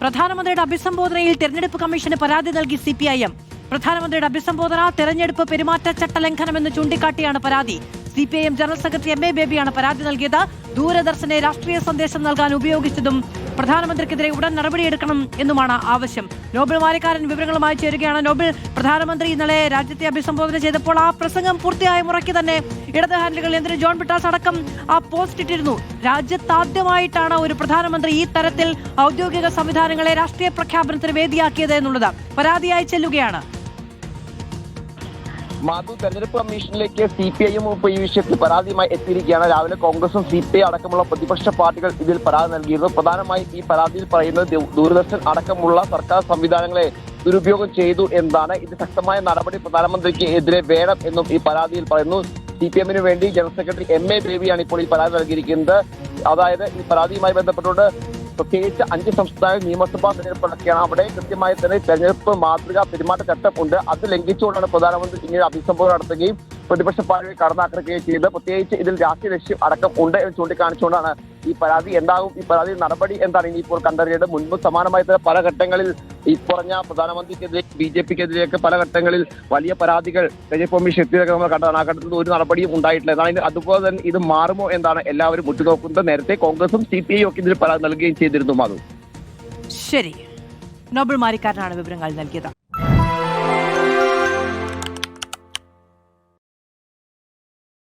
പ്രധാനമന്ത്രിയുടെ അഭിസംബോധനയിൽ തെരഞ്ഞെടുപ്പ് കമ്മീഷന് പരാതി നൽകി CPIM. പ്രധാനമന്ത്രിയുടെ അഭിസംബോധന തെരഞ്ഞെടുപ്പ് പെരുമാറ്റച്ചട്ട ലംഘനമെന്ന് ചൂണ്ടിക്കാട്ടിയാണ് പരാതി. CPIM ജനറൽ സെക്രട്ടറി MA ബേബിയാണ് പരാതി നൽകിയത്. ദൂരദർശനെ രാഷ്ട്രീയ സന്ദേശം നൽകാൻ ഉപയോഗിച്ചതും പ്രധാനമന്ത്രിക്കെതിരെ ഉടൻ നടപടിയെടുക്കണം എന്നുമാണ് ആവശ്യം. നോബൽ വാരിക്കാരൻ വിവരങ്ങളുമായി ചേരുകയാണ്. നോബൽ, പ്രധാനമന്ത്രി ഇന്നലെ രാജ്യത്തെ അഭിസംബോധന ചെയ്തപ്പോൾ ആ പ്രസംഗം പൂർത്തിയായ മുറയ്ക്ക് തന്നെ ഇടത് ഹാൻഡിലുകൾ എന്തിന് ജോൺ ബിട്ടാസ് അടക്കം ആ പോസ്റ്റ് ഇട്ടിരുന്നു. രാജ്യത്താദ്യമായിട്ടാണ് ഒരു പ്രധാനമന്ത്രി ഈ തരത്തിൽ ഔദ്യോഗിക സംവിധാനങ്ങളെ രാഷ്ട്രീയ പ്രഖ്യാപനത്തിന് വേദിയാക്കിയത് എന്നുള്ളത് പരാതിയായി ചെല്ലുകയാണ്. മാധു, തെരഞ്ഞെടുപ്പ് കമ്മീഷനിലേക്ക് CPIM ഈ വിഷയത്തിൽ പരാതിയുമായി എത്തിയിരിക്കുകയാണ്. രാവിലെ കോൺഗ്രസും CPI അടക്കമുള്ള പ്രതിപക്ഷ പാർട്ടികൾ ഇതിൽ പരാതി നൽകിയിരുന്നു. പ്രധാനമായും ഈ പരാതിയിൽ പറയുന്നത് ദൂരദർശൻ അടക്കമുള്ള സർക്കാർ സംവിധാനങ്ങളെ ദുരുപയോഗം ചെയ്തു എന്നാണ്. ഇത് ശക്തമായ നടപടി പ്രധാനമന്ത്രിക്ക് എതിരെ വേണം എന്നും ഈ പരാതിയിൽ പറയുന്നു. CPIM വേണ്ടി ജനറൽ സെക്രട്ടറി MA ബേബിയാണ് ഇപ്പോൾ ഈ പരാതി നൽകിയിരിക്കുന്നത്. അതായത് ഈ പരാതിയുമായി ബന്ധപ്പെട്ടുകൊണ്ട് പ്രത്യേകിച്ച് 5 സംസ്ഥാന നിയമസഭാ തെരഞ്ഞെടുപ്പ് നടക്കുകയാണ്. അവിടെ കൃത്യമായി തന്നെ തെരഞ്ഞെടുപ്പ് മാതൃകാ പെരുമാറ്റച്ചട്ടം ഉണ്ട്. അത് ലംഘിച്ചുകൊണ്ടാണ് പ്രധാനമന്ത്രി ഇങ്ങനെ അഭിസംബോധന നടത്തുകയും പ്രതിപക്ഷ പാർട്ടിയെ കടന്നാക്രമിക്കുകയും ചെയ്തത്. പ്രത്യേകിച്ച് ഇതിൽ രാഷ്ട്രീയ ലക്ഷ്യം അടക്കം ഉണ്ട് എന്ന് ചൂണ്ടിക്കാണിച്ചുകൊണ്ടാണ് ഈ പരാതി. എന്താകും ഈ പരാതി നടപടി എന്താണ് ഇനിയിപ്പോൾ കണ്ടറിയേണ്ടത്? മുൻപ് സമാനമായി തന്നെ പല ഘട്ടങ്ങളിൽ ഈ പറഞ്ഞ പ്രധാനമന്ത്രിക്കെതിരെ BJPക്കെതിരെയൊക്കെ പല ഘട്ടങ്ങളിൽ വലിയ പരാതികൾ തെരഞ്ഞെടുപ്പ് കമ്മീഷൻ എത്തിയതൊക്കെ നമ്മൾ കണ്ടതാണ്. ആ ഘട്ടത്തിൽ ഒരു നടപടിയും ഉണ്ടായിട്ടില്ല. എന്നാണ് അതുപോലെ തന്നെ ഇത് മാറുമോ എന്നാണ് എല്ലാവരും ഉറ്റുനോക്കുന്നത്. നേരത്തെ കോൺഗ്രസും CPIM ഒക്കെ ഇതിൽ പരാതി നൽകുകയും ചെയ്തിരുന്നു. മാധു, ശരി, നോബൽ മാരിക്കാരനാണ് വിവരങ്ങൾ നൽകിയത്.